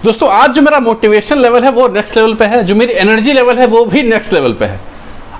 दोस्तों आज जो मेरा मोटिवेशन लेवल है वो नेक्स्ट लेवल पे है, जो मेरी एनर्जी लेवल है वो भी नेक्स्ट लेवल पे है।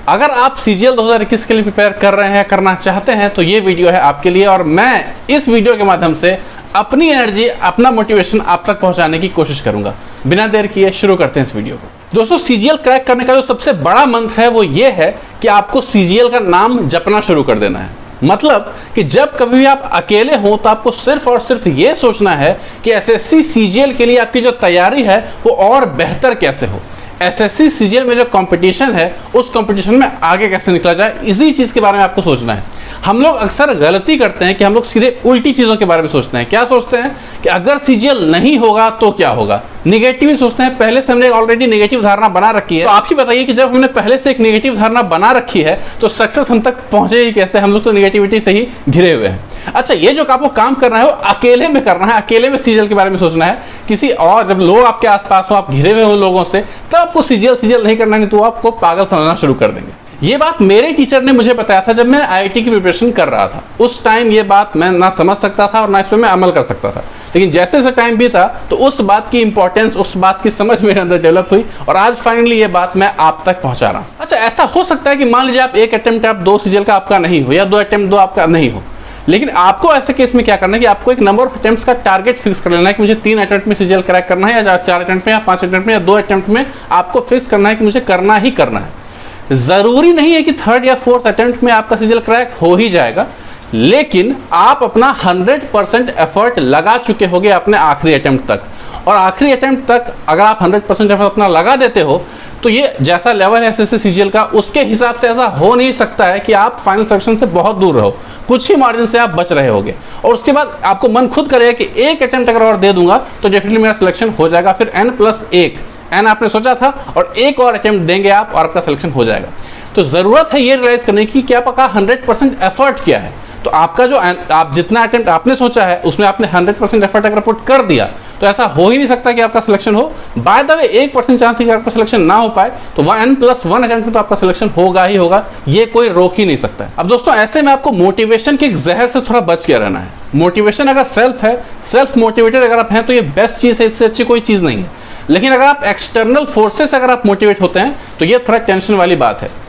अगर आप सीजीएल 2021 के लिए प्रिपेयर कर रहे हैं, करना चाहते हैं, तो ये वीडियो है आपके लिए। और मैं इस वीडियो के माध्यम से अपनी एनर्जी, अपना मोटिवेशन आप तक पहुंचाने की कोशिश करूंगा। बिना देर किए शुरू करते हैं इस वीडियो को। दोस्तों सीजीएल क्रैक करने का जो सबसे बड़ा मंत्र है वो ये है कि आपको सीजीएल का नाम जपना शुरू कर देना है। मतलब कि जब कभी भी आप अकेले हो तो आपको सिर्फ और सिर्फ ये सोचना है कि एसएससी सीजीएल के लिए आपकी जो तैयारी है वो और बेहतर कैसे हो, एसएससी सीजीएल में जो कंपटीशन है उस कंपटीशन में आगे कैसे निकला जाए, इसी चीज़ के बारे में आपको सोचना है। हम लोग अक्सर गलती करते हैं कि हम लोग सीधे उल्टी चीज़ों के बारे में सोचते हैं। क्या सोचते हैं कि अगर सीजीएल नहीं होगा तो क्या होगा, निगेटिव ही सोचते हैं। पहले से हमने ऑलरेडी नेगेटिव धारणा बना रखी है। तो आप ही बताइए कि जब हमने पहले से एक नेगेटिव धारणा बना रखी है तो सक्सेस हम तक पहुंचेगी कैसे? हम लोग तो नेगेटिविटी से ही घिरे हुए हैं। अच्छा, ये जो आपको काम करना है वो अकेले में करना है, अकेले में सीजीएल के बारे में सोचना है। किसी और जब लोग आपके आसपास हो, आप घिरे हुए हो लोगों से, तब आपको सीजीएल नहीं करना है, तो आपको पागल समझना शुरू कर देंगे। ये बात मेरे टीचर ने मुझे बताया था जब मैं आईआईटी की प्रिपरेशन कर रहा था। उस टाइम ये बात मैं ना समझ सकता था और ना इस पर मैं अमल कर सकता था, लेकिन जैसे जैसे टाइम बीता तो उस बात की इंपॉर्टेंस, उस बात की समझ मेरे अंदर डेवलप हुई और आज फाइनली ये बात मैं आप तक पहुंचा रहा हूं। अच्छा, ऐसा हो सकता है कि मान लीजिए आप एक अटेम्प्ट आप 2 सीजीएल का आपका नहीं हो, या 2 अटेम्प्ट 2 आपका नहीं हो, लेकिन आपको ऐसे केस में क्या करना है कि आपको एक नंबर ऑफ अटेम्प्ट्स का टारगेट फिक्स कर लेना है कि मुझे 3 अटेम्प्ट में सीजीएल क्रैक करना है, या 4 अटेम्प्ट में, या 5 अटेम्प्ट में, या 2 अटेम्प्ट में आपको फिक्स करना है कि मुझे करना ही करना है। जरूरी नहीं है कि 3rd या 4th अटेम्प्ट में आपका सीजीएल क्रैक हो ही जाएगा, लेकिन आप अपना 100% एफर्ट लगा चुके होंगे अपने आखिरी अटेम्प्ट तक। और आखिरी अटेम्प्ट तक अगर आप 100% एफर्ट अपना लगा देते हो तो ये जैसा लेवल है एसएससी सीजीएल का, उसके हिसाब से ऐसा हो नहीं सकता है कि आप फाइनल सिलेक्शन से बहुत दूर रहो। कुछ ही मार्जिन से आप बच रहे होगे और उसके बाद आपको मन खुद करेगा कि एक अटेम्प्ट अगर और दे दूंगा तो डेफिनेटली मेरा सिलेक्शन हो जाएगा। फिर n+1 एन आपने सोचा था और एक और अटेम्प्ट देंगे आप और आपका सिलेक्शन हो जाएगा। तो जरूरत है ये रियलाइज करने की कि आपका 100% एफर्ट क्या है। तो आपका जो आप जितना अटेम्प्ट आपने सोचा है उसमें आपने 100% एफर्ट अगर पुट कर दिया तो ऐसा हो ही नहीं सकता कि आपका सिलेक्शन हो। बाय द वे 1% चांस है कि आपका सिलेक्शन ना हो पाए, तो n+1 अटेम्प्ट में तो आपका सिलेक्शन होगा ही होगा, ये कोई रोक ही नहीं सकता है। अब दोस्तों ऐसे में आपको मोटिवेशन के जहर से थोड़ा बच के रहना है। मोटिवेशन अगर सेल्फ है, सेल्फ मोटिवेटेड अगर आप हैं तो ये बेस्ट चीज़ है, इससे अच्छी कोई चीज़ नहीं है। लेकिन अगर आप एक्सटर्नल फोर्सेस अगर आप मोटिवेट होते हैं तो ये थोड़ा टेंशन वाली बात है।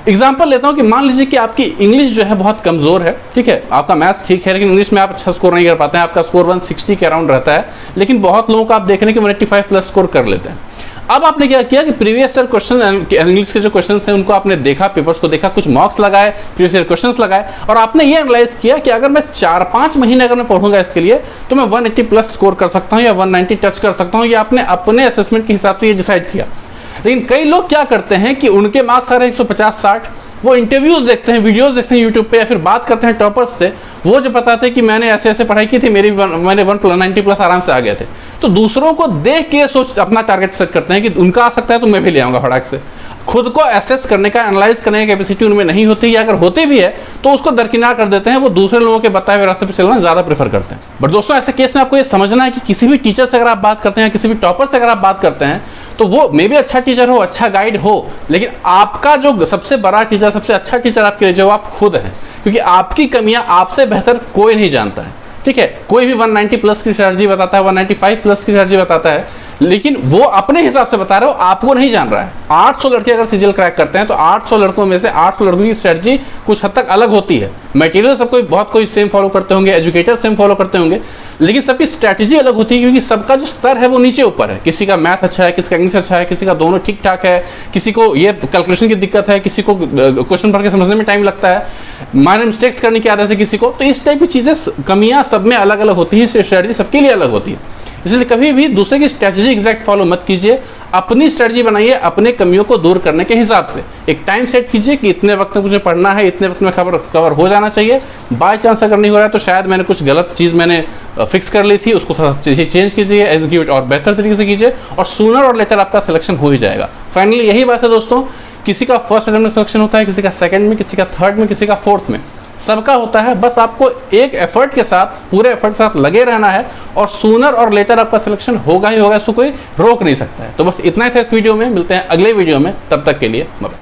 एग्जांपल लेता हूं कि मान लीजिए कि आपकी इंग्लिश जो है बहुत कमजोर है, ठीक है, आपका मैथ्स ठीक है लेकिन इंग्लिश में आप अच्छा स्कोर नहीं कर पाते हैं, आपका स्कोर 160 के अराउंड रहता है, लेकिन बहुत लोगों को आप देख रहे हैं कि 185 प्लस स्कोर कर लेते हैं। अब आपने क्या किया कि प्रीवियस ईयर क्वेश्चन, इंग्लिश के जो क्वेश्चंस हैं उनको आपने देखा, पेपर्स को देखा, कुछ मॉक्स लगाए, प्रीवियस ईयर क्वेश्चंस लगाए और आपने ये एनालाइज किया कि अगर मैं 4-5 महीने अगर मैं पढ़ूंगा इसके लिए तो मैं 180 प्लस स्कोर कर सकता हूँ या 190 टच कर सकता हूँ। ये आपने अपने असेसमेंट के हिसाब से ये डिसाइड किया। लेकिन कई लोग क्या करते हैं कि उनके मार्क्स आ रहे हैं 150-60, वो इंटरव्यूज देखते हैं, वीडियोस देखते हैं यूट्यूब पे, या फिर बात करते हैं टॉपर्स से, वो जो बताते हैं कि मैंने ऐसे ऐसे पढ़ाई की थी, मैंने 190 प्लस आराम से आ गए थे। तो दूसरों को देख के अपना टारगेट सेट करते हैं कि उनका आ सकता है तो मैं भी ले आऊंगा फटाक से। खुद को एसेस करने का, एनालाइज करने की कैपेसिटी उनमें नहीं होती, या अगर होती भी है तो उसको दरकिनार कर देते हैं। वो दूसरे लोगों के बताए हुए रास्ते पर चलना ज़्यादा प्रेफर करते हैं। बट दोस्तों ऐसे केस में आपको ये समझना है कि किसी भी टीचर से अगर आप बात करते हैं, किसी भी टॉपर से अगर आप बात करते हैं, तो वो मे भी अच्छा टीचर हो, अच्छा गाइड हो, लेकिन आपका जो सबसे बड़ा टीचर, सबसे अच्छा टीचर आपके लिए जो आप खुद हैं, क्योंकि आपकी कमियां आपसे बेहतर कोई नहीं जानता है। ठीक है, कोई भी 190 प्लस की स्ट्रेटजी बताता है, 195 प्लस की स्ट्रेटजी बताता है, लेकिन वो अपने हिसाब से बता रहे हो, आपको नहीं जान रहा है। 800 लड़के अगर सीजीएल क्रैक करते हैं तो 800 लड़कों में से 800 लड़कों की स्ट्रेटजी कुछ हद तक अलग होती है। मटेरियल सबको बहुत कोई सेम फॉलो करते होंगे, एजुकेटर सेम फॉलो करते होंगे, लेकिन सबकी स्ट्रेटजी अलग होती है क्योंकि सबका जो स्तर है वो नीचे ऊपर है। किसी का मैथ अच्छा है, किसी का इंग्लिश अच्छा है, किसी का दोनों ठीक ठाक है, किसी को ये कैलकुलेशन की दिक्कत है, किसी को क्वेश्चन पढ़ के समझने में टाइम लगता है, माइनर मिस्टेक्स करने की आदत है किसी को। तो इस टाइप की चीज़ें, कमियां सब में अलग अलग होती हैं, स्ट्रेटजी सबके लिए अलग होती है। इसलिए कभी भी दूसरे की स्ट्रेटजी एग्जैक्ट फॉलो मत कीजिए, अपनी स्ट्रेटजी बनाइए अपने कमियों को दूर करने के हिसाब से। एक टाइम सेट कीजिए कि इतने वक्त में मुझे पढ़ना है, इतने वक्त में कवर हो जाना चाहिए। बाय चांस अगर नहीं हो रहा है तो शायद मैंने कुछ गलत चीज़ मैंने फिक्स कर ली थी, उसको थोड़ा चेंज कीजिए, एग्जीक्यूट और बेहतर तरीके से कीजिए और सूनर और लेटर आपका सिलेक्शन हो ही जाएगा। फाइनली यही बात है दोस्तों, किसी का फर्स्ट अटेम्प्ट में सिलेक्शन होता है, किसी का सेकंड में, किसी का थर्ड में, किसी का फोर्थ में, सबका होता है। बस आपको एक एफर्ट के साथ, पूरे एफर्ट के साथ लगे रहना है और सूनर और लेटर आपका सिलेक्शन होगा ही होगा, इसको कोई रोक नहीं सकता है। तो बस इतना ही था इस वीडियो में, मिलते हैं अगले वीडियो में, तब तक के लिए बाय।